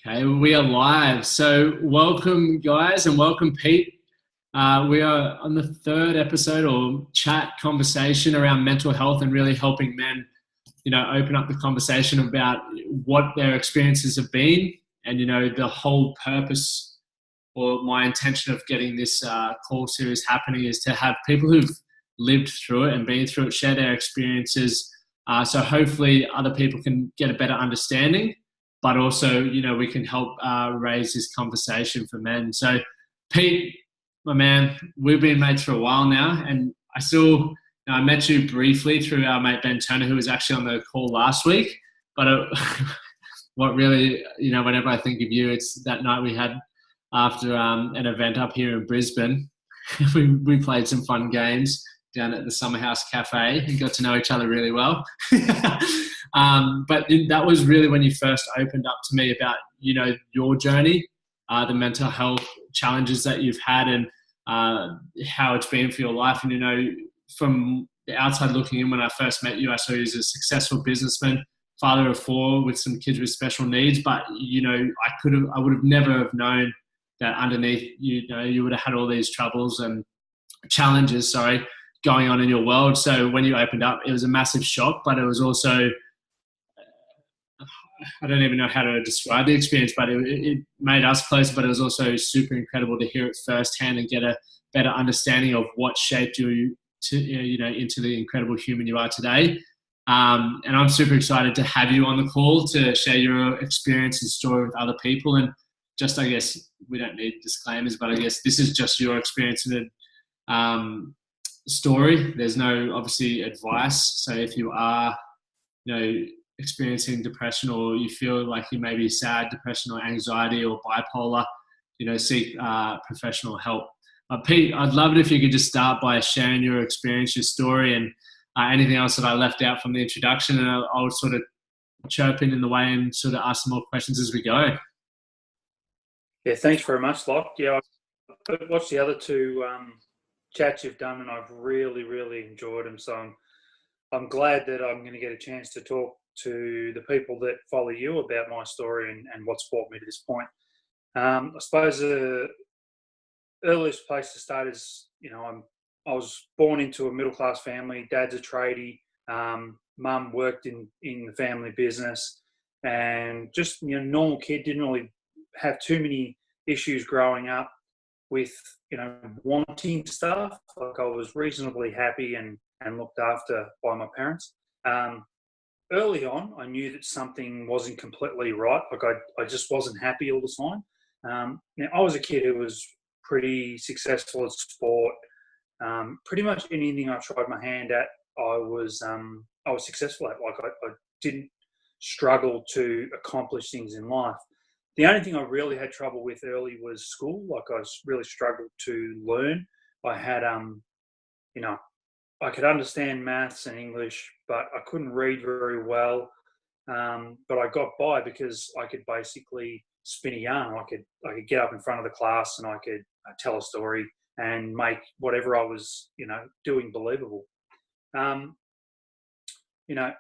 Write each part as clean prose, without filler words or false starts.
Okay, we are live. So, welcome, guys, and welcome, Pete. We are on the third episode or chat conversation around mental health and really helping men, open up the conversation about what their experiences have been. And, the whole purpose or my intention of getting this call series happening is to have people who've lived through it and been through it share their experiences. So, hopefully, other people can get a better understanding, but also, we can help raise this conversation for men. So, Pete, my man, we've been mates for a while now, and I met you briefly through our mate Ben Turner, who was actually on the call last week. But what really, whenever I think of you, it's that night we had after an event up here in Brisbane. we played some fun games down at the Summer House Cafe and got to know each other really well. But that was really when you first opened up to me about, your journey, the mental health challenges that you've had and how it's been for your life. And, from the outside looking in, when I first met you, I saw you as a successful businessman, father of four with some kids with special needs. But, I would have never have known that underneath, you would have had all these troubles and challenges, going on in your world. So when you opened up, it was a massive shock, but it was also, I don't even know how to describe the experience, but it made us closer, but it was also super incredible to hear it firsthand and get a better understanding of what shaped you to, into the incredible human you are today. And I'm super excited to have you on the call to share your experience and story with other people. And just, I guess, we don't need disclaimers, but I guess this is just your experience in a story. There's no, obviously, advice. So if you are, experiencing depression or you feel like you may be sad, depression or anxiety or bipolar, seek professional help. Pete, I'd love it if you could just start by sharing your experience, your story, and anything else that I left out from the introduction, and I'll sort of chirp in the way and sort of ask some more questions as we go. Yeah, thanks very much, Locke. Yeah, I've watched the other two chats you've done, and I've really, really enjoyed them. So I'm glad that I'm going to get a chance to talk to the people that follow you about my story and what's brought me to this point. I suppose the earliest place to start is, I was born into a middle-class family. Dad's a tradie. Mum worked in the family business, and just, normal kid, didn't really have too many issues growing up with, wanting stuff. Like, I was reasonably happy and looked after by my parents. Early on, I knew that something wasn't completely right. Like, I just wasn't happy all the time. Now, I was a kid who was pretty successful at sport. Pretty much anything I tried my hand at, I was successful at. Like, I didn't struggle to accomplish things in life. The only thing I really had trouble with early was school. Like, I really struggled to learn. I had, I could understand maths and English, but I couldn't read very well. But I got by because I could basically spin a yarn. I could get up in front of the class and I could tell a story and make whatever I was, doing believable. When I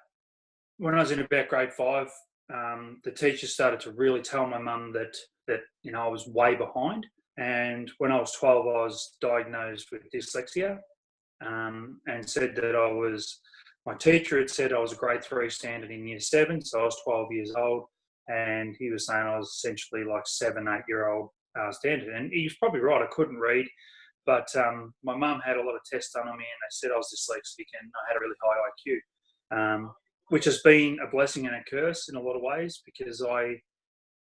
was in about grade 5, the teacher started to really tell my mum that I was way behind. And when I was 12, I was diagnosed with dyslexia, and said that my teacher had said I was a grade 3 standard in year 7, so I was 12 years old, and he was saying I was essentially like 7-8-year-old standard. And he was probably right. I couldn't read, but my mum had a lot of tests done on me, and they said I was dyslexic and I had a really high IQ, which has been a blessing and a curse in a lot of ways, because I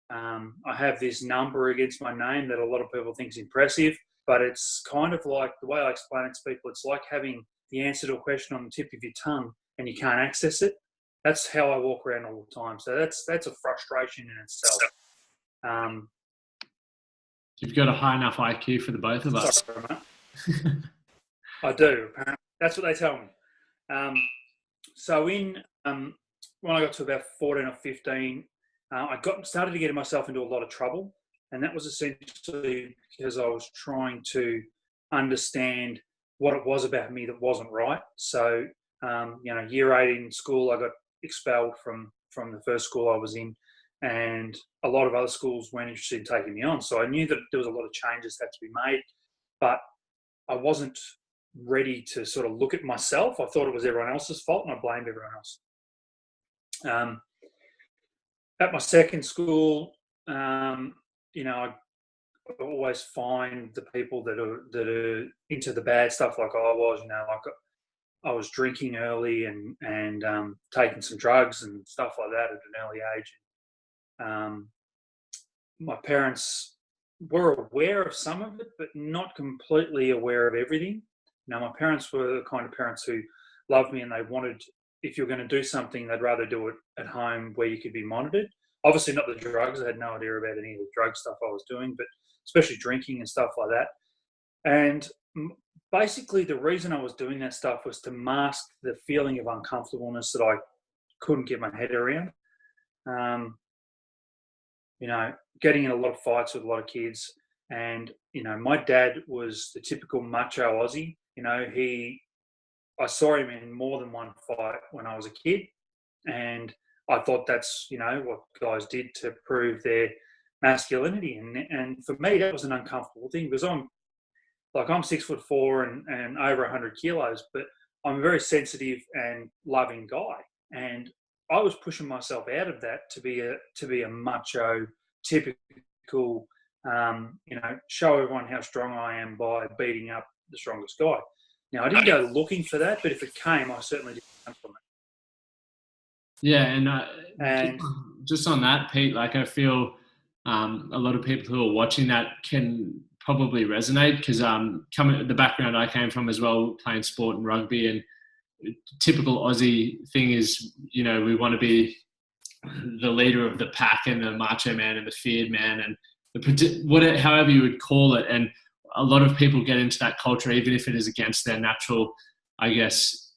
have this number against my name that a lot of people think is impressive, but it's kind of like, the way I explain it to people, it's like having the answer to a question on the tip of your tongue and you can't access it. That's how I walk around all the time. So that's a frustration in itself. You've got a high enough IQ for the both of us. Sorry, mate. I do, apparently. That's what they tell me. So when I got to about 14 or 15, I started to get myself into a lot of trouble, and that was essentially because I was trying to understand what it was about me that wasn't right. So, year 8 in school, I got expelled from the first school I was in, and a lot of other schools weren't interested in taking me on. So I knew that there was a lot of changes that had to be made, but I wasn't ready to sort of look at myself. I thought it was everyone else's fault, and I blamed everyone else. At my second school, I always find the people that are into the bad stuff like I was. Like I was drinking early and taking some drugs and stuff like that at an early age. My parents were aware of some of it, but not completely aware of everything. My parents were the kind of parents who loved me, and they wanted, if you're going to do something, they'd rather do it at home where you could be monitored. Obviously not the drugs. I had no idea about any of the drug stuff I was doing, but especially drinking and stuff like that. And basically the reason I was doing that stuff was to mask the feeling of uncomfortableness that I couldn't get my head around. Getting in a lot of fights with a lot of kids. And, my dad was the typical macho Aussie. I saw him in more than one fight when I was a kid. And I thought that's, what guys did to prove their masculinity. And for me, that was an uncomfortable thing, because I'm 6'4" and over 100 kilos, but I'm a very sensitive and loving guy. And I was pushing myself out of that to be a macho, typical, show everyone how strong I am by beating up the strongest guy. Now, I didn't go looking for that, but if it came, I certainly didn't come from it. Yeah, and just on that, Pete, I feel a lot of people who are watching that can probably resonate, because the background I came from as well, playing sport and rugby, and typical Aussie thing is, we want to be the leader of the pack and the macho man and the feared man and however you would call it. And a lot of people get into that culture, even if it is against their natural, I guess,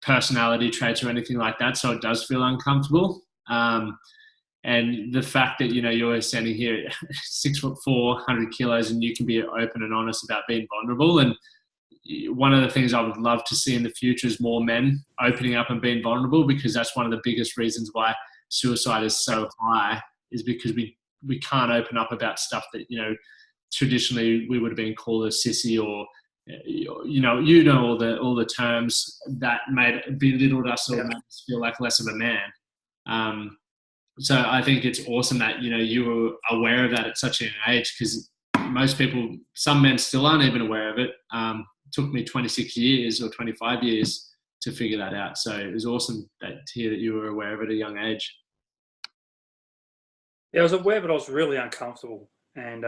personality traits or anything like that. So it does feel uncomfortable. And the fact that, you're standing here at 6'4", 100 kilos, and you can be open and honest about being vulnerable. And one of the things I would love to see in the future is more men opening up and being vulnerable, because that's one of the biggest reasons why suicide is so high, is because we can't open up about stuff that, traditionally we would have been called a sissy, or, all the terms that belittled us or made us feel like less of a man. So I think it's awesome that, you were aware of that at such an age, because most people, some men still aren't even aware of it. It took me 26 years or 25 years to figure that out. So it was awesome to hear that you were aware of it at a young age. Yeah, I was aware, but I was really uncomfortable. And,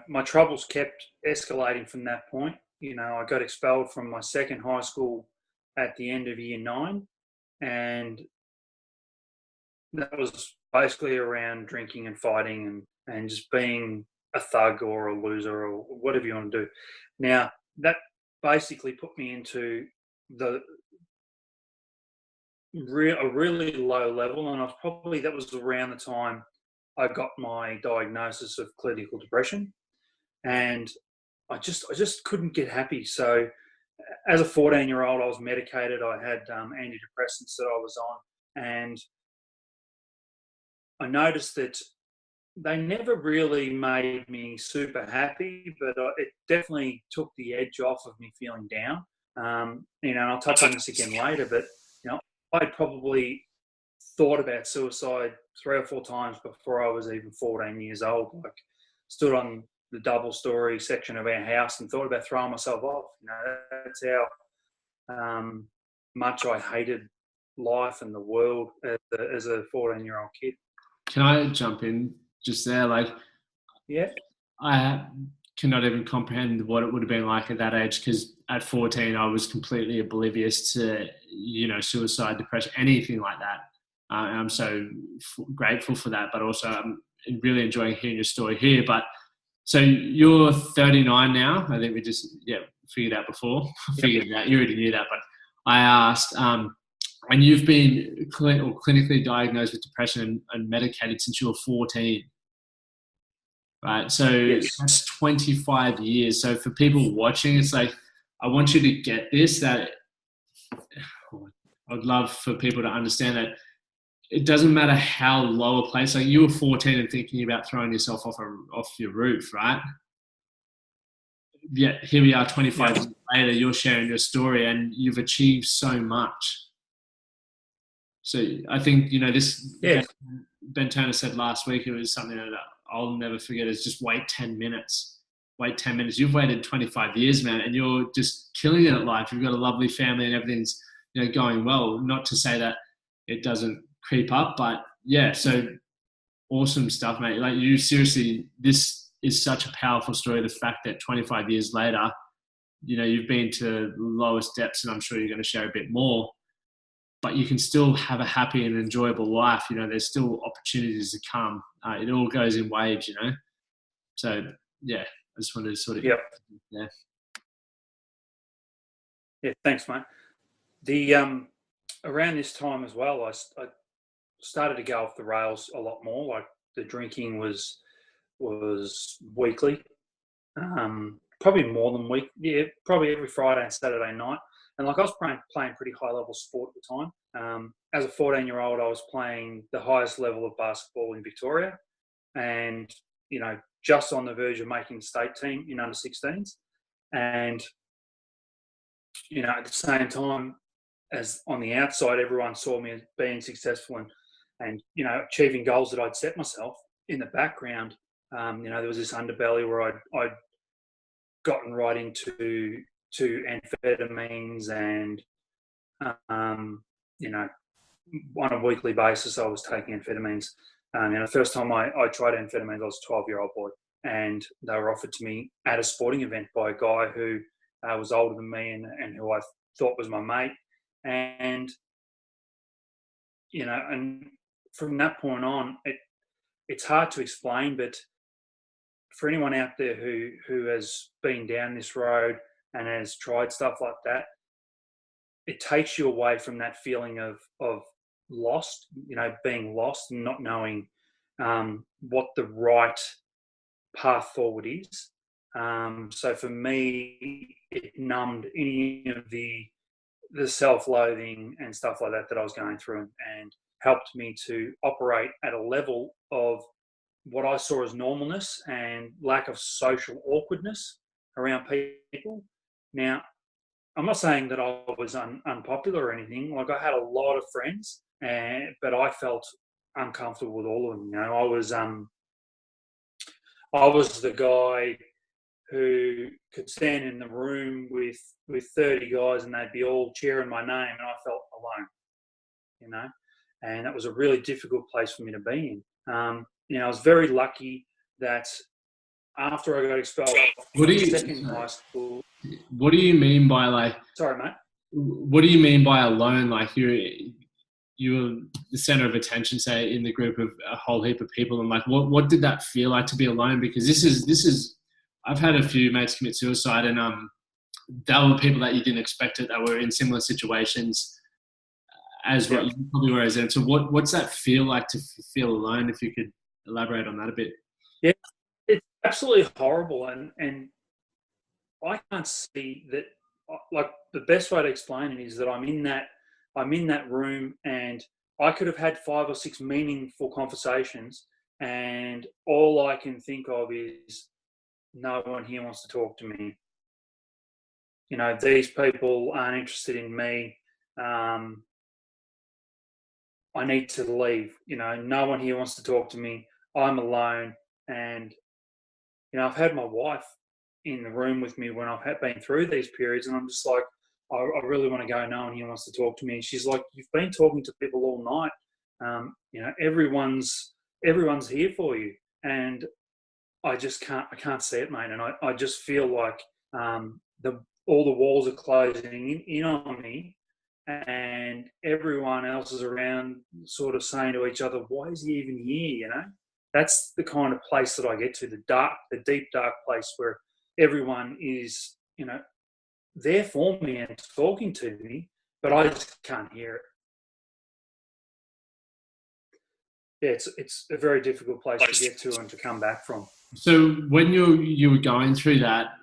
my troubles kept escalating from that point. I got expelled from my second high school at the end of year 9. And that was basically around drinking and fighting and just being a thug or a loser or whatever you want to do. Now, that basically put me into a really low level, and that was around the time I got my diagnosis of clinical depression, and I just couldn't get happy. So as a 14-year-old, I was medicated. I had antidepressants that I was on, and I noticed that they never really made me super happy, but it definitely took the edge off of me feeling down. And I'll touch on this again later, but I probably thought about suicide 3 or 4 times before I was even 14 years old. Stood on the double-story section of our house and thought about throwing myself off. That's how much I hated life and the world as a 14-year-old kid. Can I jump in just there? Yeah. I cannot even comprehend what it would have been like at that age, because at 14 I was completely oblivious to suicide, depression, anything like that. And I'm so grateful for that, but also I'm really enjoying hearing your story here. But so you're 39 now. I think we just figured out before. Figured it out. You already knew that, but I asked. And you've been clinically diagnosed with depression and medicated since you were 14. Right, so yes. That's 25 years. So for people watching, it's I want you to get this, that I would love for people to understand that it doesn't matter how low a place. Like you were 14 and thinking about throwing yourself off your roof, right? Yet here we are 25 years later, you're sharing your story and you've achieved so much. So I think, this Ben Turner said last week, it was something that I'll never forget, is just wait 10 minutes. Wait 10 minutes. You've waited 25 years, man, and you're just killing it at life. You've got a lovely family and everything's going well. Not to say that it doesn't creep up, but yeah, so awesome stuff, mate. Like you seriously, this is such a powerful story. The fact that 25 years later, you've been to the lowest depths, and I'm sure you're going to share a bit more, but you can still have a happy and enjoyable life. There's still opportunities to come. It all goes in waves, So yeah, I just wanted to sort of Yeah, thanks, mate. The around this time as well, I started to go off the rails a lot more. Like the drinking was weekly, probably more than week. Yeah, probably every Friday and Saturday night. And like I was playing pretty high level sport at the time. As a 14-year-old, I was playing the highest level of basketball in Victoria, and just on the verge of making the state team in under 16s. And at the same time, as on the outside, everyone saw me as being successful and achieving goals that I'd set myself. In the background, there was this underbelly where I'd gotten right into amphetamines, and on a weekly basis I was taking amphetamines. The first time I tried amphetamines, I was a 12-year-old boy, and they were offered to me at a sporting event by a guy who was older than me and who I thought was my mate. And and from that point on, it's hard to explain, but for anyone out there who has been down this road and has tried stuff like that, it takes you away from that feeling of lost, being lost and not knowing what the right path forward is. So for me, it numbed any of the self-loathing and stuff like that I was going through, and helped me to operate at a level of what I saw as normalness and lack of social awkwardness around people. Now, I'm not saying that I was unpopular or anything. Like, I had a lot of friends, but I felt uncomfortable with all of them. I was the guy who could stand in the room with 30 guys and they'd be all cheering my name, and I felt alone, and that was a really difficult place for me to be in. I was very lucky that after I got expelled from second high school. What do you mean by Sorry, mate. What do you mean by alone? Like you were the center of attention, say, in the group of a whole heap of people, and what did that feel like to be alone? Because this is I've had a few mates commit suicide, and they were people that you didn't expect it, that were in similar situations as what you probably were as in. So what's that feel like to feel alone? If you could elaborate on that a bit. Yeah, it's absolutely horrible, and I can't see that. Like, the best way to explain it is that I'm in that room, and I could have had 5 or 6 meaningful conversations, and all I can think of is no one here wants to talk to me. These people aren't interested in me. I need to leave. No one here wants to talk to me. I'm alone. And, I've had my wife in the room with me when I've been through these periods, and I'm just like, I really want to go. No one here wants to talk to me. And she's like, you've been talking to people all night. Everyone's here for you. And I can't see it, mate. And I just feel like all the walls are closing in on me, and everyone else is around sort of saying to each other, why is he even here? That's the kind of place that I get to, the deep, dark place where everyone is, there for me and talking to me, but I just can't hear it. Yeah, it's a very difficult place to get to and to come back from. So when you were going through that,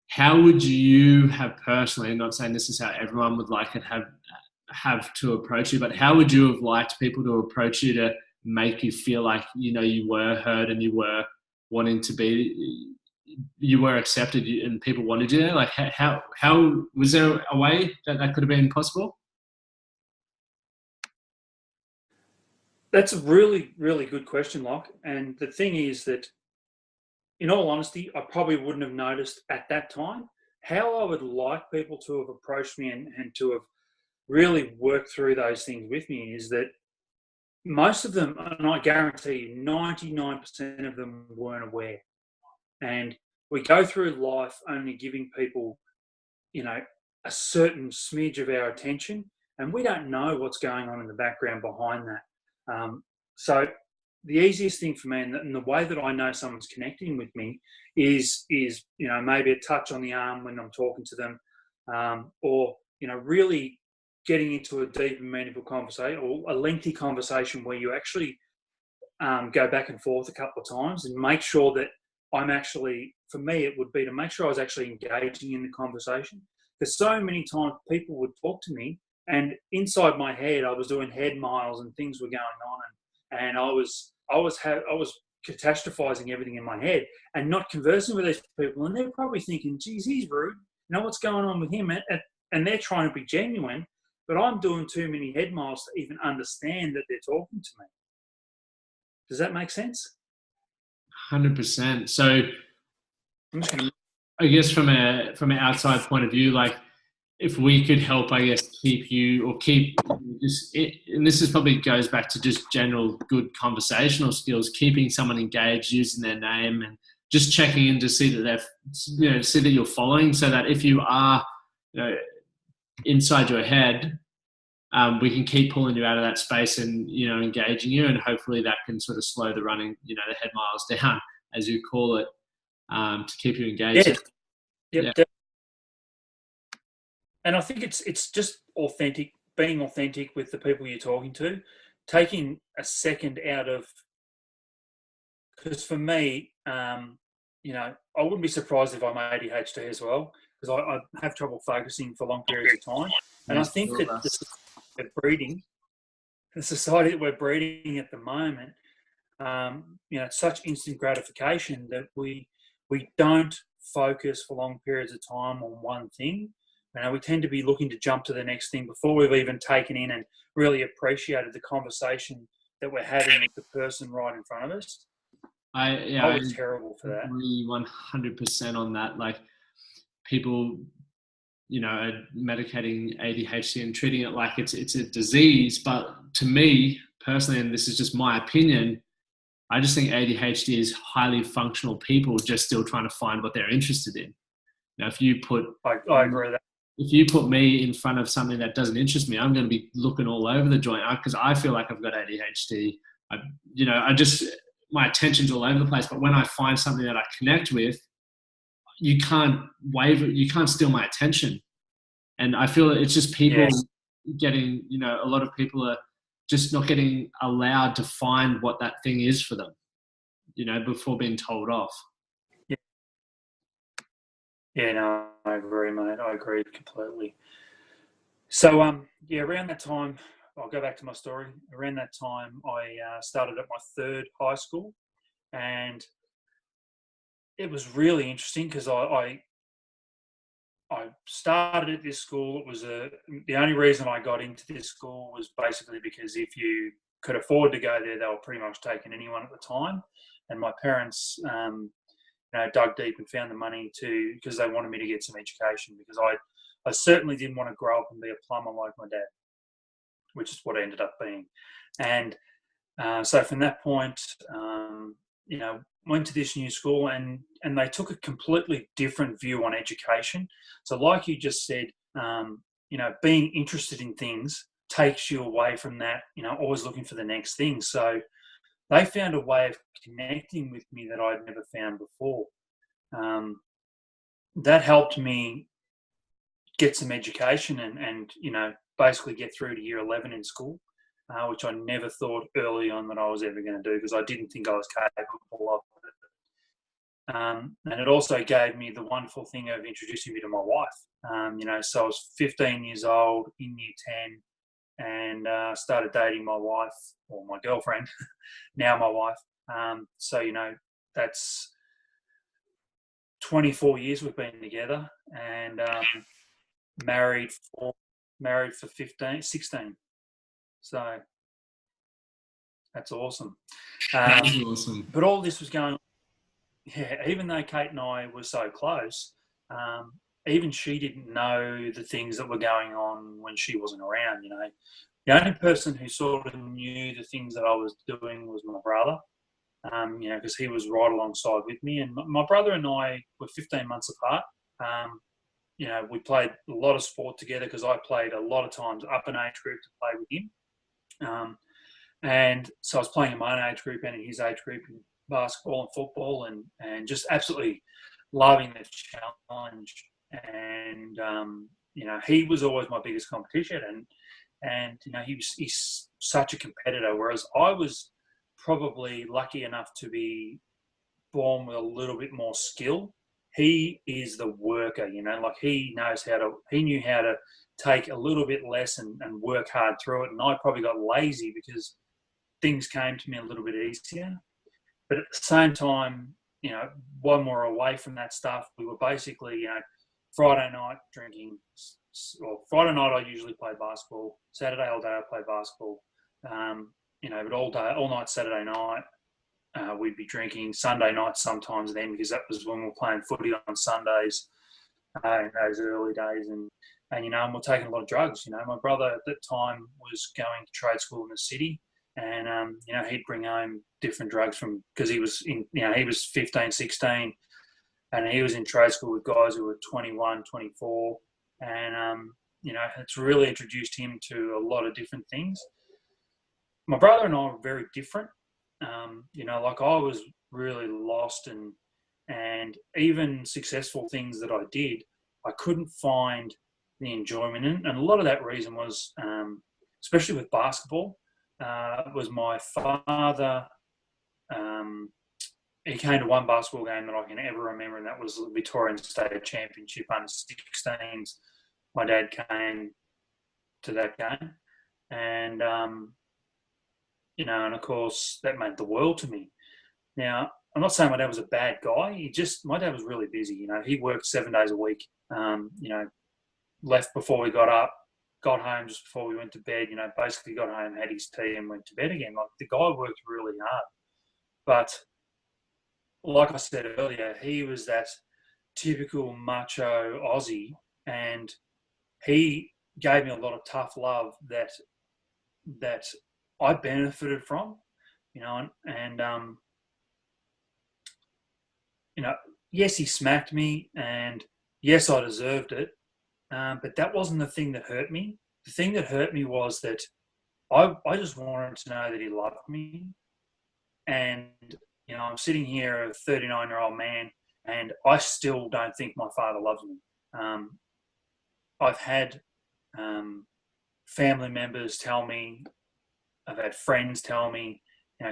how would you have personally, I'm not saying this is how everyone would like it, have have to approach you, but how would you have liked people to approach you to make you feel like, you were heard and you were wanting to be, you were accepted and people wanted you there? Like how was there a way that could have been possible? That's a really, really good question, Locke. And the thing is that, in all honesty, I probably wouldn't have noticed at that time. How I would like people to have approached me and to have really worked through those things with me is that most of them, and I guarantee you, 99% of them weren't aware. And we go through life only giving people, a certain smidge of our attention, and we don't know what's going on in the background behind that. So the easiest thing for me, and the way that I know someone's connecting with me, is maybe a touch on the arm when I'm talking to them, or really getting into a deep and meaningful conversation, or a lengthy conversation where you actually go back and forth a couple of times and make sure that I'm actually, for me, it would be to make sure I was actually engaging in the conversation. Because so many times people would talk to me, and inside my head, I was doing head miles and things were going on, and I was catastrophizing everything in my head and not conversing with these people. And they're probably thinking, "Geez, he's rude. What's going on with him?" And they're trying to be genuine, but I'm doing too many head miles to even understand that they're talking to me. Does that make sense? 100%. So I'm just going to. I guess from an outside point of view, like if we could help, I guess, keep you or keep just it, and this is probably goes back to just general good conversational skills, keeping someone engaged, using their name, and just checking in to see that see that you're following, so that if you are, inside your head, we can keep pulling you out of that space and engaging you, and hopefully that can sort of slow the running, the head miles down, as you call it, to keep you engaged. Yes. Yep. Yeah. And I think it's just authentic, being authentic with the people you're talking to, taking a second out of, because for me, I wouldn't be surprised if I'm ADHD as well, because I have trouble focusing for long periods of time. And I think that the society that we're breeding at the moment, such instant gratification that we don't focus for long periods of time on one thing. We tend to be looking to jump to the next thing before we've even taken in and really appreciated the conversation that we're having with the person right in front of us. I was terrible for that. Really 100% on that. Like people, are medicating ADHD and treating it like it's a disease. But to me personally, and this is just my opinion, I just think ADHD is highly functional people just still trying to find what they're interested in. Now, if you put, I agree with that. If you put me in front of something that doesn't interest me, I'm going to be looking all over the joint because I feel like I've got ADHD. My attention's all over the place. But when I find something that I connect with, you can't waver, you can't steal my attention. And I feel it's just people getting, a lot of people are just not getting allowed to find what that thing is for them, before being told off. Yeah, no, I agree, mate. I agree completely. So, around that time, I'll go back to my story. Around that time, I started at my third high school, and it was really interesting because I started at this school. It was the only reason I got into this school was basically because if you could afford to go there, they were pretty much taking anyone at the time. And my parents, dug deep and found the money because they wanted me to get some education, because I certainly didn't want to grow up and be a plumber like my dad, which is what I ended up being. And so from that point, went to this new school, and they took a completely different view on education. So like you just said, being interested in things takes you away from that, always looking for the next thing. So they found a way of connecting with me that I'd never found before. That helped me get some education and basically get through to year 11 in school, which I never thought early on that I was ever going to do, because I didn't think I was capable of it. And it also gave me the wonderful thing of introducing me to my wife. So I was 15 years old in year 10. and started dating my wife, or my girlfriend, now my wife. So, that's 24 years we've been together, and married for 16. So that's awesome. That is awesome. But all this was going on. Yeah, even though Kate and I were so close, even she didn't know the things that were going on when she wasn't around. The only person who sort of knew the things that I was doing was my brother. Because he was right alongside with me, and my brother and I were 15 months apart. We played a lot of sport together, because I played a lot of times up an age group to play with him. And so I was playing in my own age group and in his age group in basketball and football, and just absolutely loving the challenge. And he was always my biggest competition, and he's such a competitor, whereas I was probably lucky enough to be born with a little bit more skill. He is the worker, like he knew how to take a little bit less and work hard through it. And I probably got lazy because things came to me a little bit easier. But at the same time, when we're away from that stuff, we were basically, Friday night drinking. Well, Friday night I usually play basketball. Saturday all day I play basketball. But all night Saturday night, we'd be drinking. Sunday night sometimes then, because that was when we were playing footy on Sundays in those early days. And we're taking a lot of drugs. My brother at that time was going to trade school in the city, and he'd bring home different drugs because he was he was 15, 16, and he was in trade school with guys who were 21, 24, and it's really introduced him to a lot of different things. My brother and I were very different. Like I was really lost, and even successful things that I did, I couldn't find the enjoyment in. And a lot of that reason was, especially with basketball, was my father. He came to one basketball game that I can ever remember, and that was the Victorian State Championship under 16s. My dad came to that game, and and of course that meant the world to me. Now, I'm not saying my dad was a bad guy. My dad was really busy. He worked 7 days a week. Left before we got up, got home just before we went to bed. Basically got home, had his tea, and went to bed again. Like, the guy worked really hard. But like I said earlier, he was that typical macho Aussie, and he gave me a lot of tough love that I benefited from, yes, he smacked me, and yes, I deserved it, but that wasn't the thing that hurt me. The thing that hurt me was that I just wanted to know that he loved me, and I'm sitting here, a 39-year-old man, and I still don't think my father loves me. I've had family members tell me, I've had friends tell me,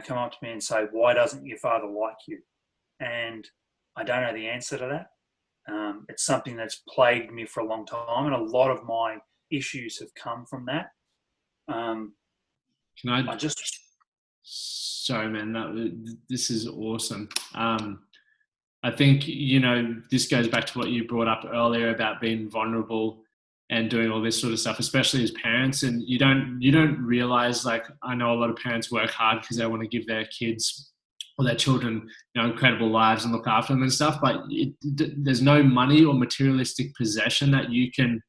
come up to me and say, "Why doesn't your father like you?" And I don't know the answer to that. It's something that's plagued me for a long time, and a lot of my issues have come from that. Sorry, man. This is awesome. I think this goes back to what you brought up earlier about being vulnerable and doing all this sort of stuff, especially as parents. And you don't realize, like, I know a lot of parents work hard because they want to give their kids or their children, incredible lives and look after them and stuff. But there's no money or materialistic possession that you can,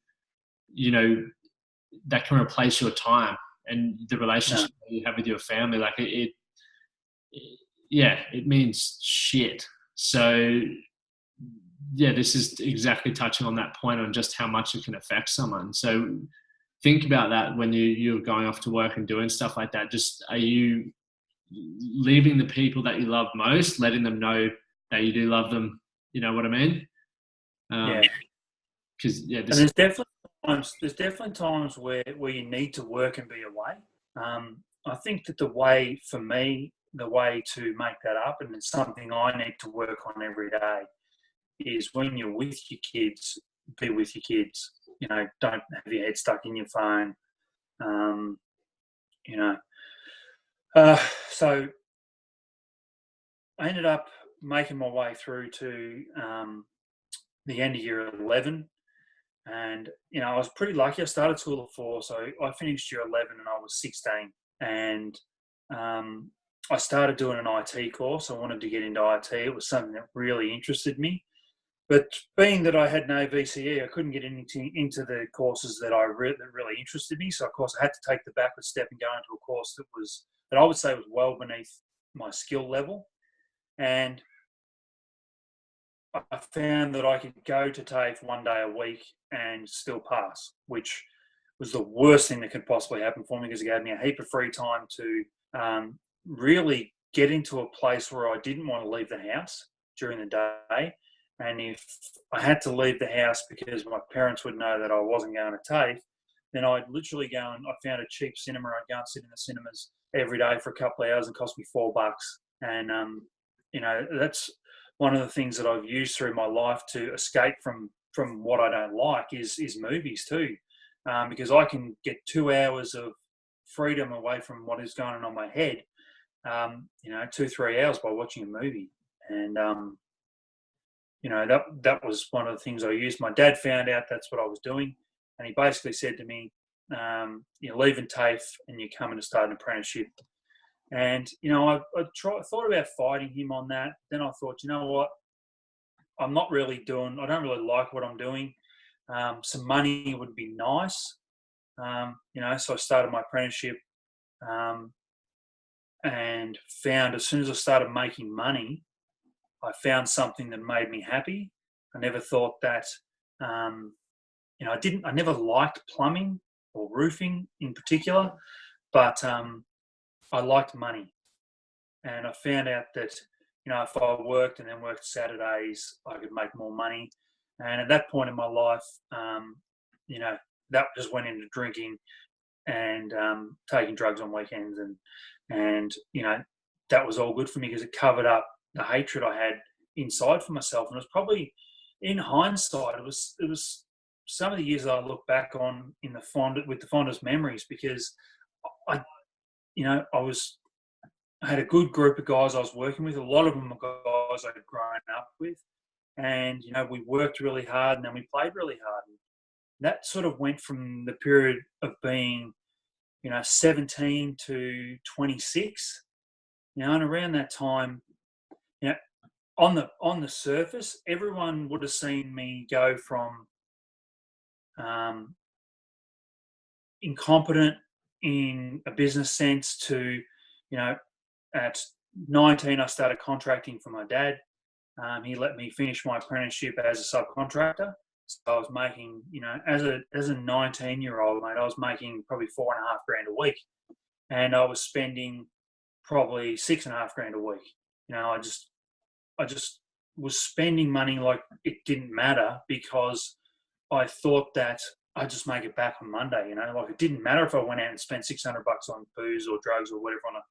that can replace your time and the relationship that you have with your family. Like it means shit. So yeah, this is exactly touching on that point on just how much it can affect someone. So think about that when you're going off to work and doing stuff like that. Just, are you leaving the people that you love most, letting them know that you do love them? You know what I mean? Because there's definitely times where you need to work and be away. I think that the way to make that up, and it's something I need to work on every day, is when you're with your kids, be with your kids. Don't have your head stuck in your phone. Um, you know, so I ended up making my way through to the end of year 11. And, I was pretty lucky. I started school at 4, so I finished year 11 and I was 16. And I started doing an IT course. I wanted to get into IT. It was something that really interested me. But being that I had no VCE, I couldn't get into the courses that that really interested me. So, of course, I had to take the backward step and go into a course that I would say was well beneath my skill level. And I found that I could go to TAFE one day a week and still pass, which was the worst thing that could possibly happen for me because it gave me a heap of free time to really get into a place where I didn't want to leave the house during the day. And if I had to leave the house because my parents would know that I wasn't going to TAFE, then I'd literally go and I found a cheap cinema. I'd go and sit in the cinemas every day for a couple of hours and cost me $4. And, that's one of the things that I've used through my life to escape from what I don't like is movies too, because I can get 2 hours of freedom away from what is going on in my head, 2-3 hours by watching a movie, and that was one of the things I used. My dad found out that's what I was doing, and he basically said to me, "You're leaving TAFE and you're coming to start an apprenticeship." And I thought about fighting him on that. Then I thought, you know what? I don't really like what I'm doing. Some money would be nice. So I started my apprenticeship, and found as soon as I started making money, I found something that made me happy. I never thought that, I never liked plumbing or roofing in particular, but I liked money. And I found out that, if I worked and then worked Saturdays, I could make more money. And at that point in my life, that just went into drinking and taking drugs on weekends, and that was all good for me because it covered up the hatred I had inside for myself. And it was probably, in hindsight, it was some of the years that I look back on with the fondest memories, because I I had a good group of guys I was working with. A lot of them were guys I had grown up with, and we worked really hard, and then we played really hard. And that sort of went from the period of being 17 to 26. And around that time, you know, on the surface, everyone would have seen me go from um, incompetent in a business sense to, at 19, I started contracting for my dad. He let me finish my apprenticeship as a subcontractor. So I was making, as a 19-year-old, mate, I was making probably $4.5 grand a week, and I was spending probably $6.5 grand a week. I just was spending money like it didn't matter, because I thought that I'd just make it back on Monday. Like it didn't matter if I went out and spent $600 on booze or drugs or whatever on a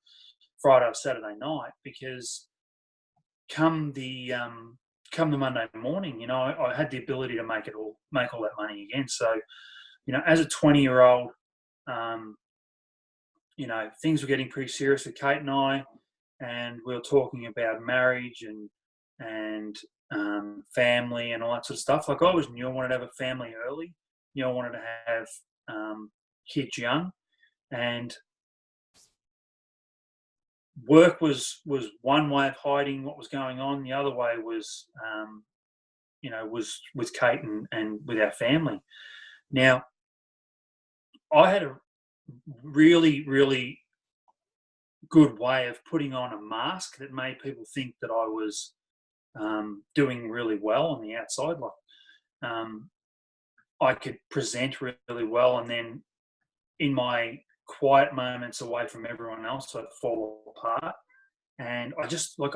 Friday or Saturday night, because come the Monday morning, I had the ability to make all that money again. So, as a 20-year-old, things were getting pretty serious with Kate and I, and we were talking about marriage and family and all that sort of stuff. Like I always knew I wanted to have a family early. I wanted to have kids young, and work was one way of hiding what was going on. The other way was, was with Kate and with our family. Now, I had a really, really good way of putting on a mask that made people think that I was doing really well on the outside. Like I could present really well, and then in my quiet moments away from everyone else, I'd fall apart. And I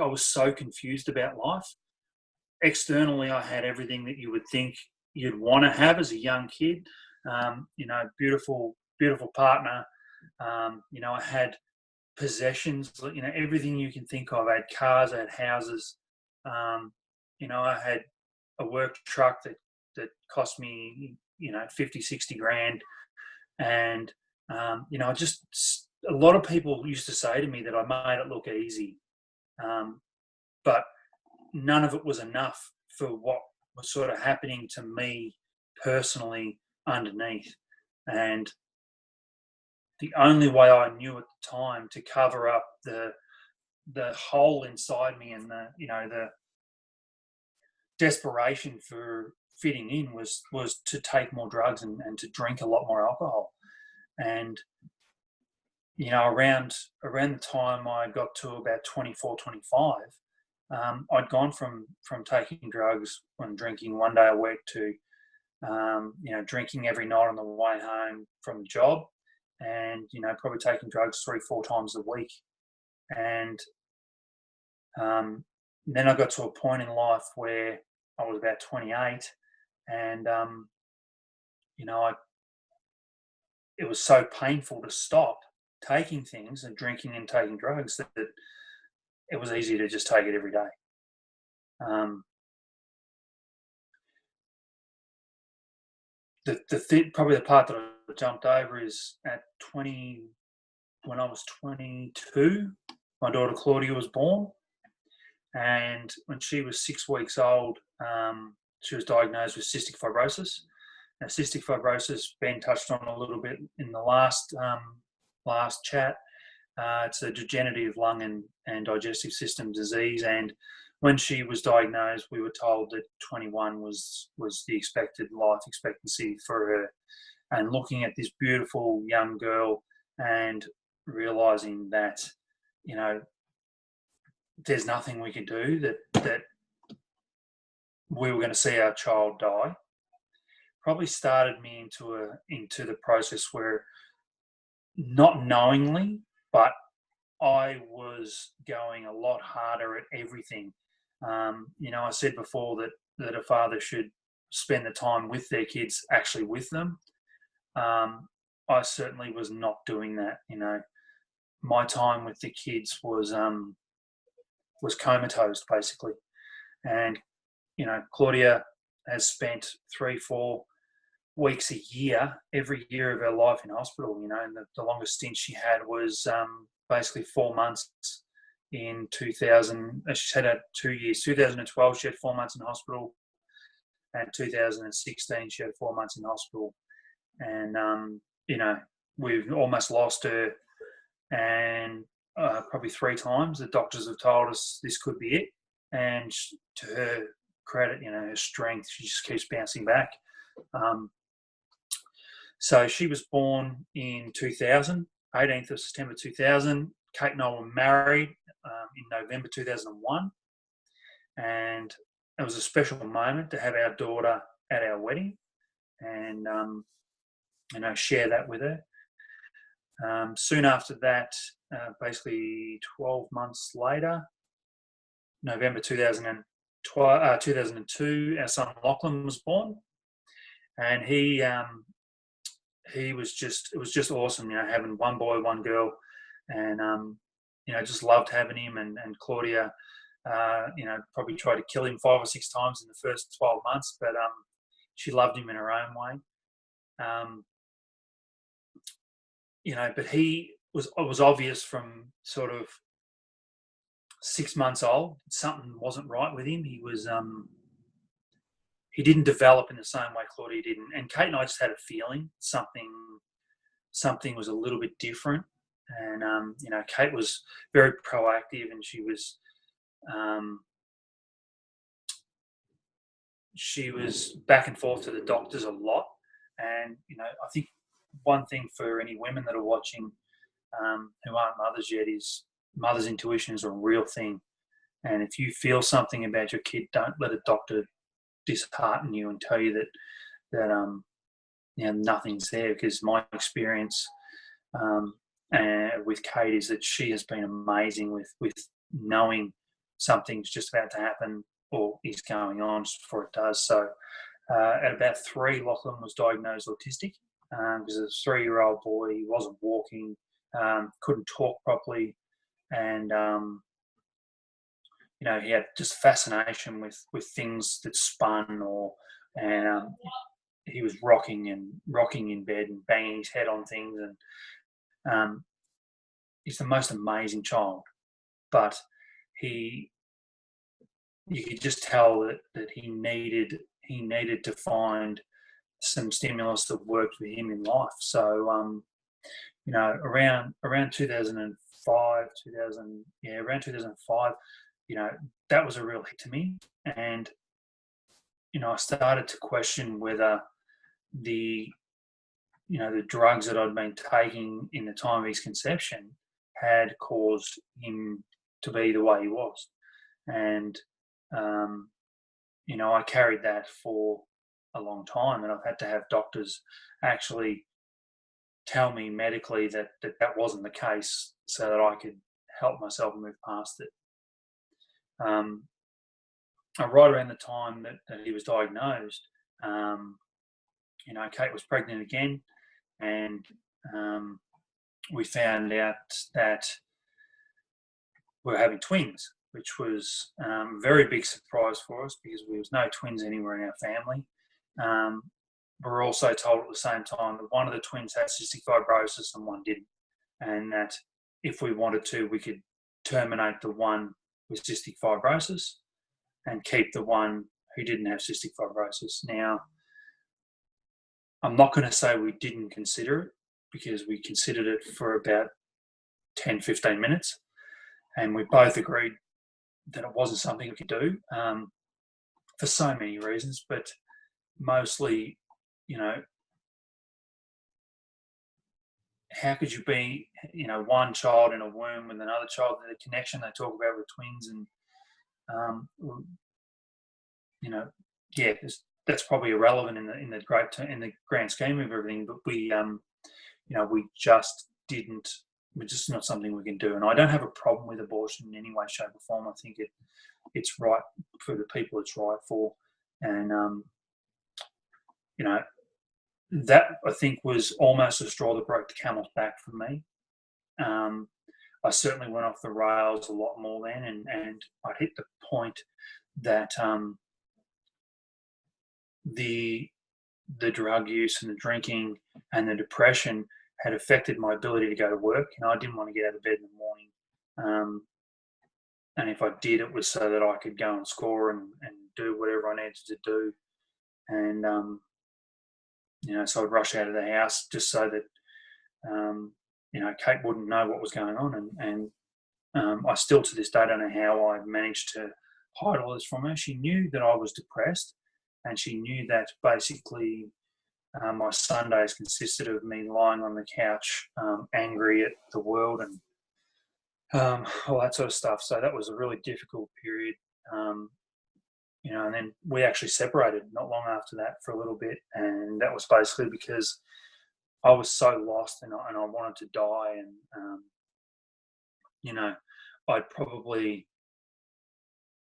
was so confused about life. Externally, I had everything that you would think you'd want to have as a young kid. Beautiful, beautiful partner. I had possessions, everything you can think of. I had cars, I had houses. I had a work truck that cost me, 50, 60 grand. And just a lot of people used to say to me that I made it look easy, but none of it was enough for what was sort of happening to me personally underneath. And the only way I knew at the time to cover up the hole inside me and the desperation for fitting in was to take more drugs and to drink a lot more alcohol. And around the time I got to about 24, 25, I'd gone from taking drugs and drinking one day a week to drinking every night on the way home from the job, and probably taking drugs 3-4 times a week. And then I got to a point in life where I was about 28, and it was so painful to stop taking things and drinking and taking drugs that it was easy to just take it every day. Probably the part that I jumped over is when I was 22, my daughter Claudia was born, and when she was 6 weeks old, she was diagnosed with cystic fibrosis. Now, cystic fibrosis, Ben touched on a little bit in the last chat. It's a degenerative lung and digestive system disease, and when she was diagnosed, we were told that 21 was the expected life expectancy for her. And looking at this beautiful young girl and realizing that, there's nothing we could do, that we were going to see our child die, probably started me into the process where, not knowingly, but I was going a lot harder at everything. I said before that a father should spend the time with their kids, actually with them. I certainly was not doing that. My time with the kids was comatose, basically. And Claudia has spent 3-4 weeks a year, every year of her life in hospital. And the longest stint she had was basically 4 months in 2000. She's had 2 years. 2012, she had 4 months in hospital, and 2016, she had 4 months in hospital. And we've almost lost her, and probably 3 times the doctors have told us this could be it. And to her credit, her strength, she just keeps bouncing back. So she was born in 2000, 18th of September 2000. Kate and I were married in November 2001. And it was a special moment to have our daughter at our wedding and, share that with her. Soon after that, basically 12 months later, November 2002, our son Lachlan was born. And it was just awesome, having one boy, one girl, and just loved having him. And Claudia, probably tried to kill him 5 or 6 times in the first 12 months, but she loved him in her own way. But it was obvious from sort of 6 months old, something wasn't right with him. He was he didn't develop in the same way Claudia did. And Kate and I just had a feeling something was a little bit different. And, Kate was very proactive, and she was back and forth to the doctors a lot. And, I think one thing for any women that are watching who aren't mothers yet is mother's intuition is a real thing. And if you feel something about your kid, don't let a doctor dishearten you and tell you that nothing's there, because my experience with Kate is that she has been amazing with knowing something's just about to happen or is going on before it does. So at about 3, Lachlan was diagnosed autistic. He was a 3-year-old boy. He wasn't walking, couldn't talk properly, and he had just fascination with things that spun, he was rocking in bed and banging his head on things, and he's the most amazing child. But he, you could just tell that he needed to find some stimulus that worked for him in life. So around 2005, around 2005, that was a real hit to me, and I started to question whether the the drugs that I'd been taking in the time of his conception had caused him to be the way he was. And, I carried that for a long time, and I've had to have doctors actually tell me medically that wasn't the case so that I could help myself move past it. Right around the time that he was diagnosed, Kate was pregnant again, and we found out that we were having twins, which was a very big surprise for us because there was no twins anywhere in our family. We were also told at the same time that one of the twins had cystic fibrosis and one didn't, and that if we wanted to, we could terminate the one with cystic fibrosis and keep the one who didn't have cystic fibrosis. Now, I'm not going to say we didn't consider it, because we considered it for about 10, 15 minutes, and we both agreed that it wasn't something we could do for so many reasons, but mostly, how could you be, one child in a womb with another child, the connection they talk about with twins, and, that's probably irrelevant in the grand scheme of everything, but we just didn't. It's just not something we can do. And I don't have a problem with abortion in any way, shape, or form. I think it's right for the people it's right for, and that I think was almost a straw that broke the camel's back for me. I certainly went off the rails a lot more then, and I hit the point that the drug use and the drinking and the depression had affected my ability to go to work. I didn't want to get out of bed in the morning. And if I did, it was so that I could go and score and do whatever I needed to do. And, so I'd rush out of the house just so that, Kate wouldn't know what was going on. And I still to this day don't know how I managed to hide all this from her. She knew that I was depressed, and she knew that basically my Sundays consisted of me lying on the couch, angry at the world and all that sort of stuff. So that was a really difficult period, and then we actually separated not long after that for a little bit, and that was basically because I was so lost and I wanted to die, and I'd probably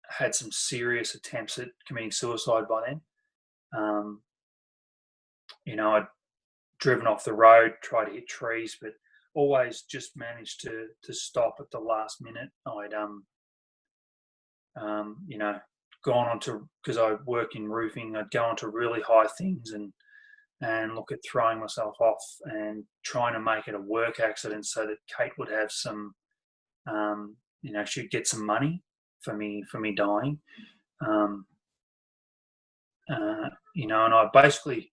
had some serious attempts at committing suicide by then. I'd driven off the road, tried to hit trees, but always just managed to stop at the last minute. I'd gone on to, because I work in roofing, I'd go on to really high things and look at throwing myself off and trying to make it a work accident so that Kate would have some, she'd get some money for me dying. And I basically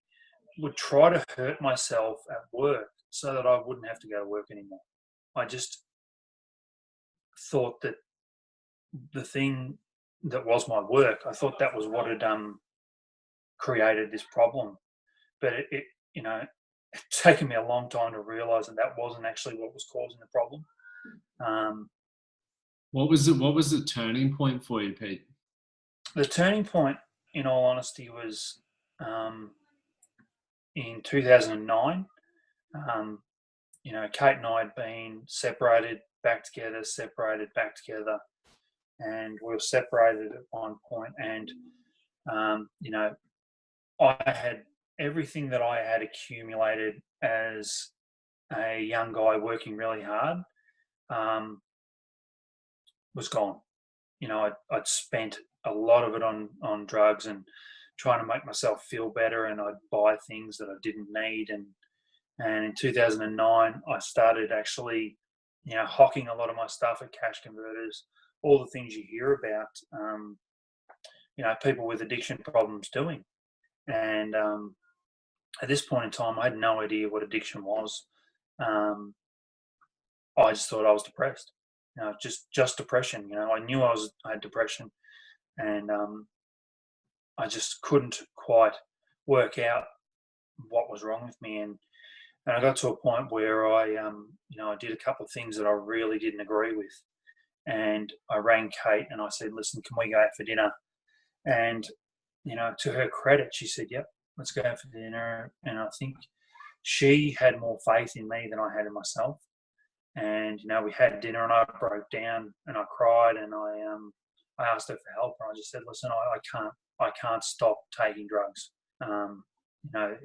would try to hurt myself at work so that I wouldn't have to go to work anymore. I just thought that the thing that was my work, I thought that was what had created this problem. But it's taken me a long time to realise that wasn't actually what was causing the problem. What was the turning point for you, Pete? The turning point, in all honesty, was in 2009. Kate and I had been separated, back together, separated, back together, and we were separated at one point. And I had everything that I had accumulated as a young guy working really hard was gone. I'd spent a lot of it on drugs and trying to make myself feel better, and I'd buy things that I didn't need. And in 2009, I started actually, hocking a lot of my stuff at cash converters, all the things you hear about, people with addiction problems doing. And at this point in time, I had no idea what addiction was. I just thought I was depressed, just depression. I knew I had depression, and I just couldn't quite work out what was wrong with me. And I got to a point where I did a couple of things that I really didn't agree with. And I rang Kate and I said, listen, can we go out for dinner? And, to her credit, she said, yep, let's go out for dinner. And I think she had more faith in me than I had in myself. And, we had dinner and I broke down and I cried and I asked her for help. And I just said, listen, I can't stop taking drugs.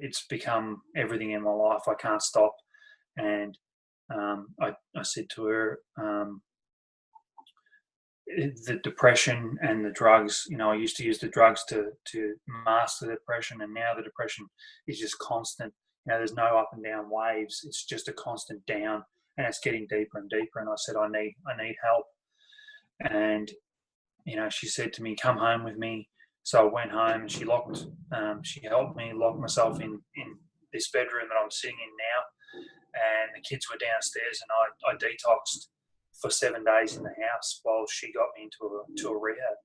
It's become everything in my life. I can't stop. And I said to her, the depression and the drugs, I used to use the drugs to mask the depression, and now the depression is just constant. There's no up and down waves. It's just a constant down, and it's getting deeper and deeper. And I said, I need help. And, she said to me, come home with me. So I went home and she helped me lock myself in this bedroom that I'm sitting in now. And the kids were downstairs, and I detoxed for 7 days in the house while she got me into a rehab.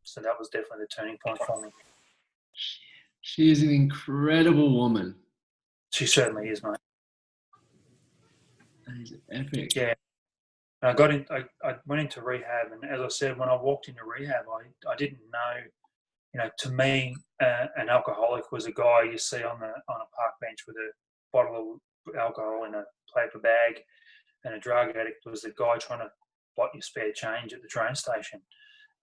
So that was definitely the turning point for me. She is an incredible woman. She certainly is, mate. That is epic. Yeah. And I went into rehab, and as I said, when I walked into rehab, I didn't know, to me, an alcoholic was a guy you see on a park bench with a bottle of alcohol in a paper bag, and a drug addict was the guy trying to buy your spare change at the train station.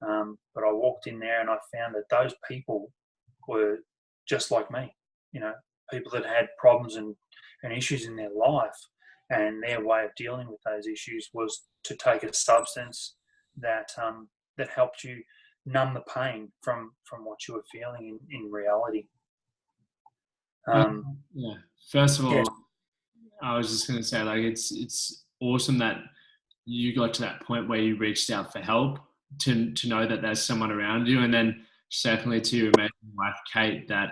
But I walked in there and I found that those people were just like me, people that had problems and issues in their life, and their way of dealing with those issues was to take a substance that helped you numb the pain from what you were feeling in reality. Yeah. First of all, yeah. I was just going to say, like, it's awesome that you got to that point where you reached out for help, to know that there's someone around you. And then secondly, to your amazing wife, Kate, that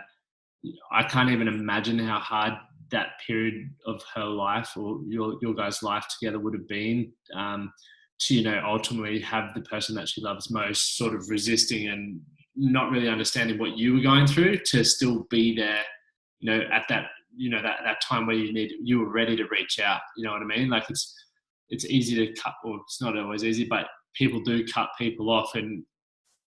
I can't even imagine how hard that period of her life, or your guys' life together, would have been, to, ultimately have the person that she loves most sort of resisting and not really understanding what you were going through, to still be there, at that, that time where you were ready to reach out. You know what I mean? Like, it's easy to cut, or it's not always easy, but people do cut people off. And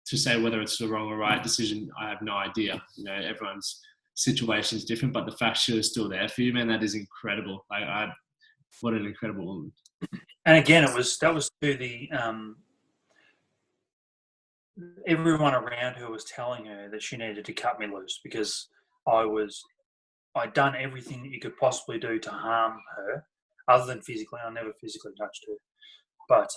to say whether it's the wrong or right decision, I have no idea. Everyone's situation is different, but the fact she was still there for you, man, that is incredible. What an incredible woman. And again, that was to the everyone around her was telling her that she needed to cut me loose, because I'd done everything that you could possibly do to harm her, other than physically. I never physically touched her, but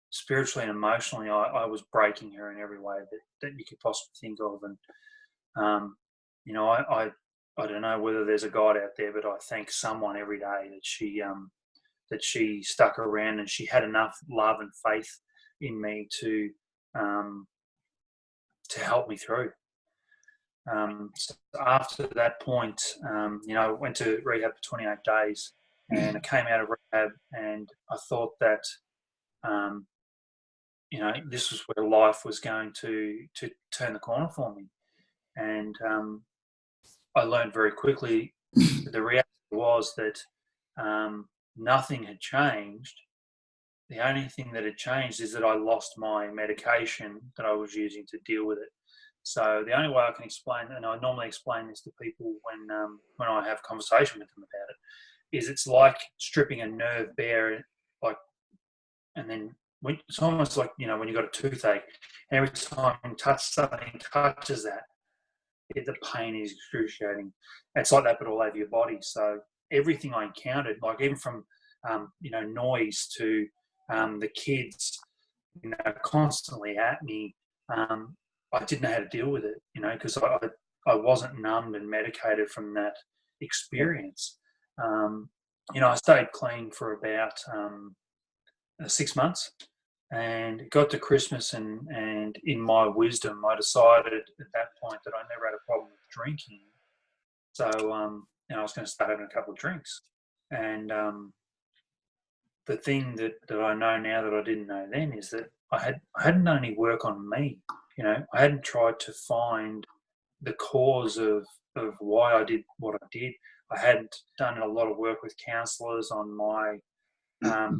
spiritually and emotionally, I was breaking her in every way that you could possibly think of. And I don't know whether there's a God out there, but I thank someone every day that she stuck around, and she had enough love and faith in me to help me through. So after that point, I went to rehab for 28 days, and I came out of rehab, and I thought that, this was where life was going to turn the corner for me. And I learned very quickly that the reality was that nothing had changed. The only thing that had changed is that I lost my medication that I was using to deal with it. So the only way I can explain, and I normally explain this to people when I have a conversation with them about it, is it's like stripping a nerve bare, and then it's almost like, when you've got a toothache, and every time something touches that, the pain is excruciating. It's like that, but all over your body. So everything I encountered, like even from noise to the kids, constantly at me, I didn't know how to deal with it, because I wasn't numbed and medicated from that experience. I stayed clean for about 6 months, and it got to Christmas, and in my wisdom, I decided at that point that I never had a problem with drinking. So, I was going to start having a couple of drinks. And the thing that I know now that I didn't know then is that I hadn't done any work on me. I hadn't tried to find the cause of why I did what I did. I hadn't done a lot of work with counsellors on my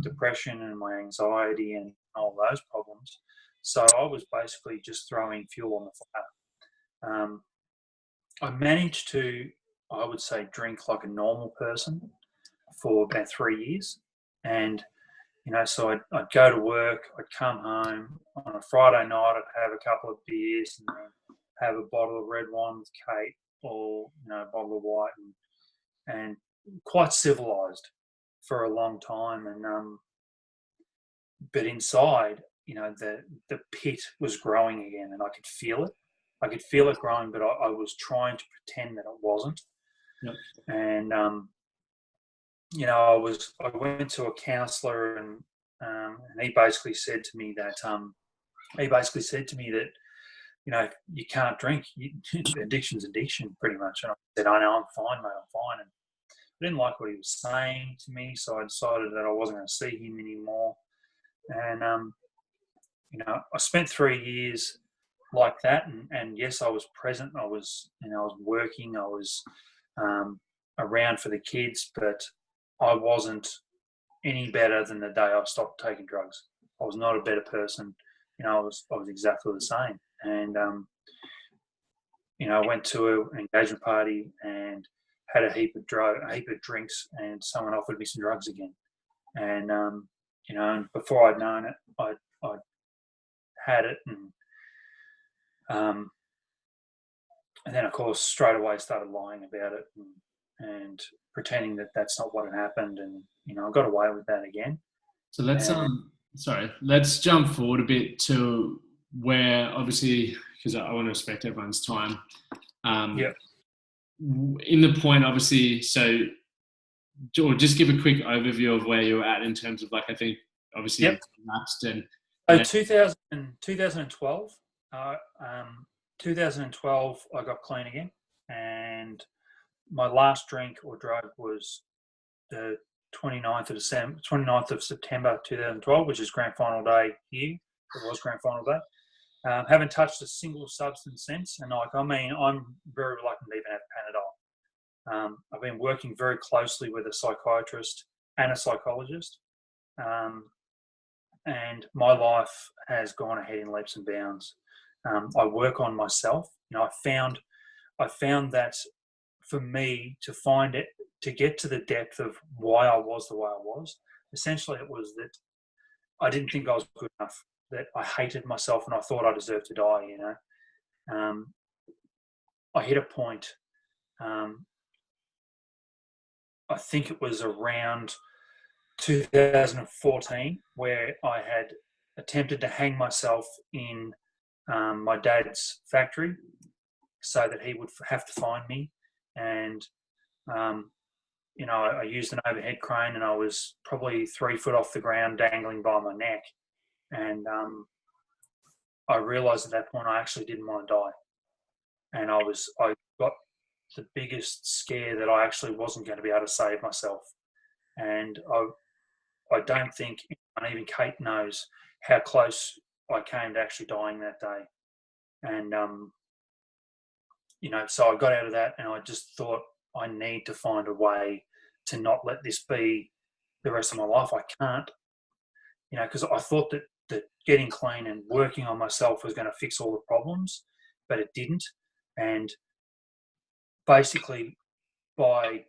depression and my anxiety and all those problems. So I was basically just throwing fuel on the fire. I managed to, I would say, drink like a normal person for about 3 years. And, so I'd go to work, I'd come home on a Friday night, I'd have a couple of beers and then have a bottle of red wine with Kate, or, a bottle of white, and quite civilized for a long time. And, but inside, the pit was growing again, and I could feel it. I could feel it growing, but I was trying to pretend that it wasn't. Yep. And I went to a counsellor, and he basically said to me that you can't drink. Addiction's addiction, pretty much. And I said, I know, I'm fine, mate, I'm fine. And I didn't like what he was saying to me, so I decided that I wasn't going to see him anymore. And I spent 3 years like that, and yes, I was present. I was working. I was around for the kids, but I wasn't any better than the day I stopped taking drugs. I was not a better person. I was exactly the same. And I went to an engagement party and had a heap of drinks, and someone offered me some drugs again. And and before I'd known it, I'd had it, and then of course straight away started lying about it and pretending that that's not what had happened, and I got away with that again. So let's jump forward a bit to where, obviously, because I want to respect everyone's time. In the point, obviously, or just give a quick overview of where you're at in terms of, like, I think obviously lapsed and. 2012, 2012, I got clean again, and my last drink or drug was the 29th of September 2012, which is grand final day here. It was grand final day. Haven't touched a single substance since, and I'm very reluctant to even have Panadol. I've been working very closely with a psychiatrist and a psychologist, and my life has gone ahead in leaps and bounds. I work on myself. I found that for me to get to the depth of why I was the way I was, essentially it was that I didn't think I was good enough, that I hated myself and I thought I deserved to die, I hit a point, I think it was around 2014, where I had attempted to hang myself in my dad's factory so that he would have to find me. And, I used an overhead crane, and I was probably 3 foot off the ground, dangling by my neck. And I realized at that point I actually didn't want to die. And I got the biggest scare that I actually wasn't going to be able to save myself. And I don't think, and even Kate knows how close I came to actually dying that day. And, so I got out of that, and I just thought, I need to find a way to not let this be the rest of my life. I can't, because I thought that getting clean and working on myself was going to fix all the problems, but it didn't. And basically, by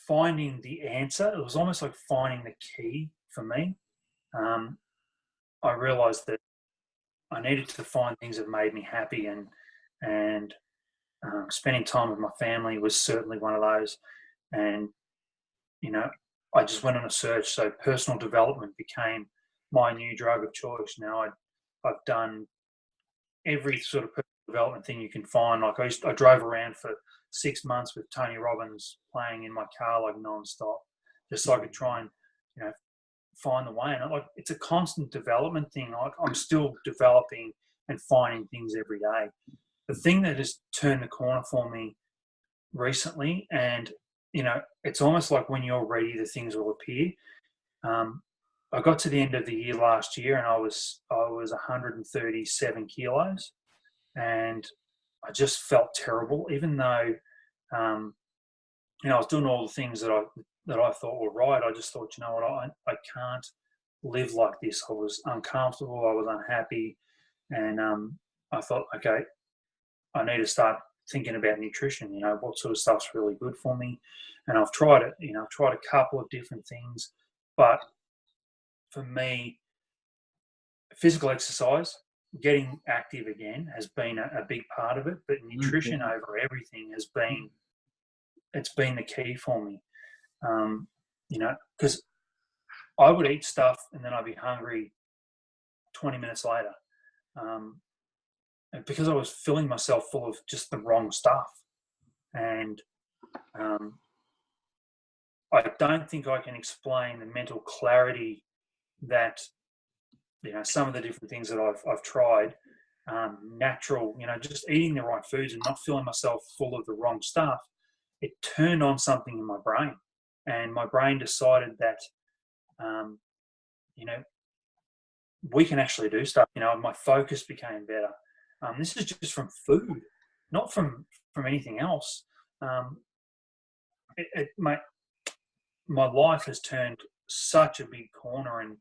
finding the answer, it was almost like finding the key for me. I realized that I needed to find things that made me happy, and spending time with my family was certainly one of those. And I just went on a search. So personal development became my new drug of choice. Now I've done every sort of personal development thing you can find. Like I drove around for 6 months with Tony Robbins playing in my car like non-stop, just so I could try and, you know, find the way. And it's a constant development thing. Like I'm still developing and finding things every day. The thing that has turned the corner for me recently, and you know, it's almost like when you're ready, the things will appear. I got to the end of the year last year, and I was 137 kilos, and I just felt terrible, even though you know, I was doing all the things that I thought were right. I just thought, you know what, I can't live like this. I was uncomfortable, I was unhappy, and I thought, okay, I need to start thinking about nutrition. You know, what sort of stuff's really good for me, and I've tried it. You know, I've tried a couple of different things, but for me, physical exercise, getting active again, has been a big part of it. But nutrition over everything has been, it's been the key for me. You know, because I would eat stuff and then I'd be hungry 20 minutes later, and because I was filling myself full of just the wrong stuff. And I don't think I can explain the mental clarity that, you know, some of the different things that I've tried, natural, you know, just eating the right foods and not filling myself full of the wrong stuff. It turned on something in my brain, and my brain decided that, you know, we can actually do stuff. You know, my focus became better. This is just from food, not from anything else. My life has turned such a big corner, and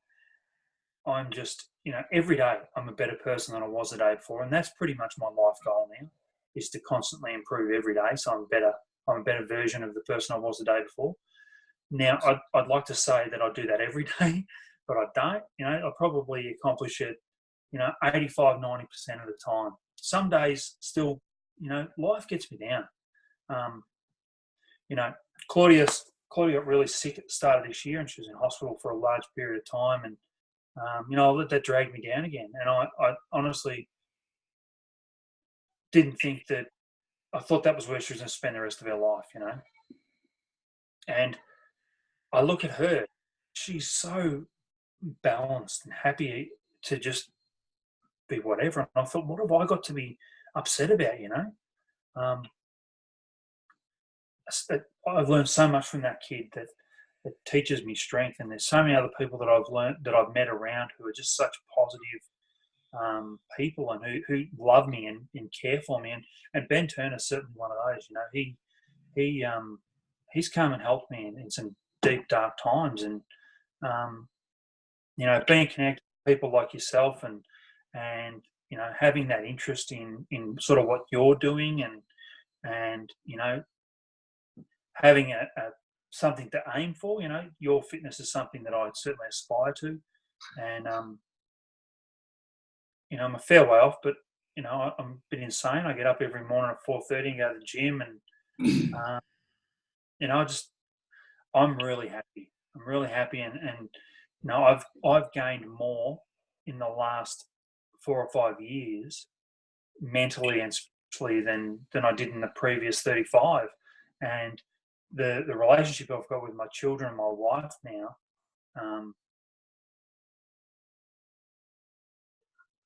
I'm just, you know, every day I'm a better person than I was the day before, and that's pretty much my life goal now, is to constantly improve every day. So I'm a better version of the person I was the day before. Now, I'd like to say that I do that every day, but I don't. You know, I probably accomplish it, you know, 85, 90% of the time. Some days still, you know, life gets me down. You know, Claudia got really sick at the start of this year, and she was in hospital for a large period of time. And, you know, I let that drag me down again. And I honestly didn't think that, I thought that was where she was going to spend the rest of her life, you know. And I look at her, she's so balanced and happy to just be whatever. And I thought, what have I got to be upset about, you know? I've learned so much from that kid that teaches me strength. And there's so many other people that I've met around who are just such positive people, and who love me and care for me. And Ben Turner's certainly one of those. You know, he's come and helped me in some deep, dark times. And you know, being connected to people like yourself, and you know, having that interest in sort of what you're doing, and you know, having a something to aim for. You know, your fitness is something that I certainly aspire to. And you know, I'm a fair way off, but you know, I'm a bit insane. I get up every morning at 4:30 and go to the gym, and you know, I'm really happy. I'm really happy, and you know, I've gained more in the last 4 or 5 years, mentally and spiritually, than I did in the previous 35. And the relationship I've got with my children and my wife now,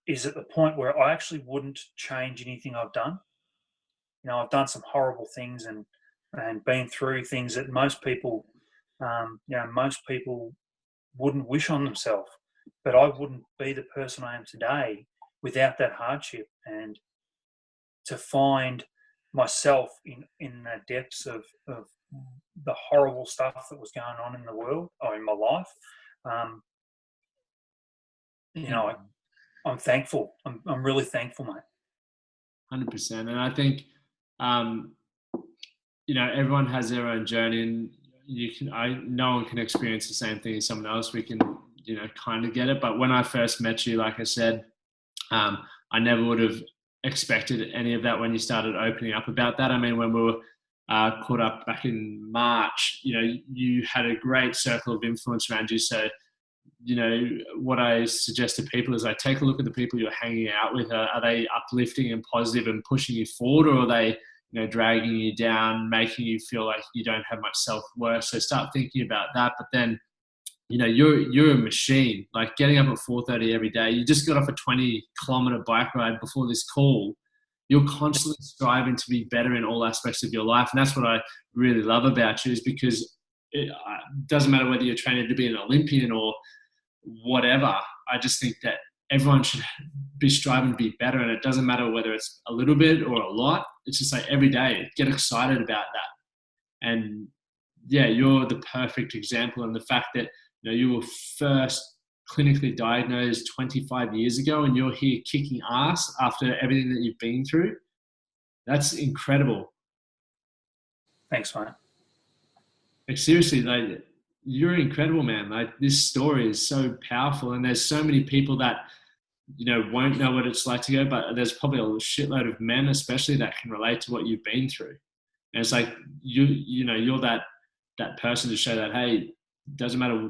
is at the point where I actually wouldn't change anything I've done. You know, I've done some horrible things, and been through things that most people, you know, most people wouldn't wish on themselves. But I wouldn't be the person I am today without that hardship. And to find myself in the depths of the horrible stuff that was going on in the world, or in my life, you know, I'm thankful. I'm really thankful, mate. 100%. And I think, you know, everyone has their own journey, and no one can experience the same thing as someone else. We can, you know, kind of get it. But when I first met you, like I said, I never would have expected any of that when you started opening up about that. I mean, when we were caught up back in March, you know, you had a great circle of influence around you. So what I suggest to people is I take a look at the people you're hanging out with. Are they uplifting and positive and pushing you forward, or are they, dragging you down, making you feel like you don't have much self-worth? So start thinking about that. But then, you're a machine. Like getting up at 4:30 every day. You just got off a 20-kilometer bike ride before this call. You're constantly striving to be better in all aspects of your life, and that's what I really love about you. Is because it doesn't matter whether you're training to be an Olympian or whatever. I just think that everyone should be striving to be better, and it doesn't matter whether it's a little bit or a lot. It's just like every day, get excited about that. And yeah, you're the perfect example. And the fact that you were first clinically diagnosed 25 years ago, and you're here kicking ass after everything that you've been through, that's incredible. Thanks, mate. Like seriously, like you're incredible, man. Like this story is so powerful, and there's so many people that won't know what it's like to go, but there's probably a shitload of men especially that can relate to what you've been through. And it's like you're that person to show that, hey, doesn't matter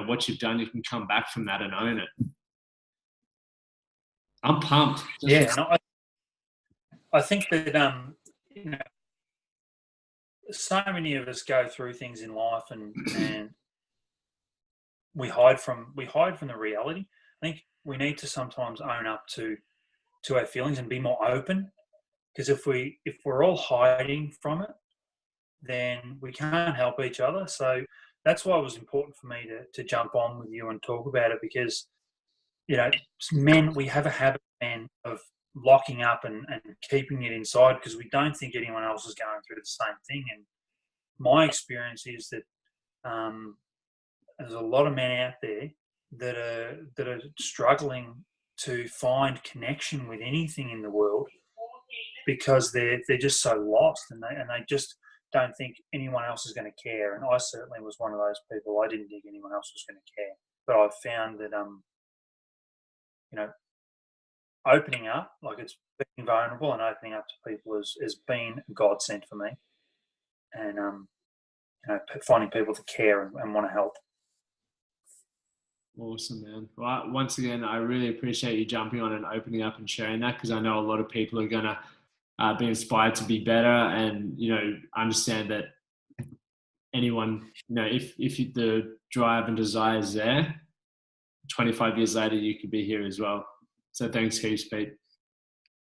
what you've done, you can come back from that and own it. I'm pumped. Yeah, and I think that so many of us go through things in life and we hide from the reality. I think we need to sometimes own up to our feelings and be more open, because if we're all hiding from it, then we can't help each other. So that's why it was important for me to jump on with you and talk about it, because men, we have a habit, man, of locking up and keeping it inside because we don't think anyone else is going through the same thing. And my experience is that there's a lot of men out there that are struggling to find connection with anything in the world because they're just so lost, and they just don't think anyone else is going to care. And I certainly was one of those people. I didn't think anyone else was going to care, but I found that opening up, like it's being vulnerable and opening up to people has been a godsend for me. And finding people to care and want to help. Awesome, man. Well, once again, I really appreciate you jumping on and opening up and sharing that, because I know a lot of people are going to be inspired to be better and, understand that anyone, if the drive and desire is there, 25 years later, you could be here as well. So thanks, heaps, Pete.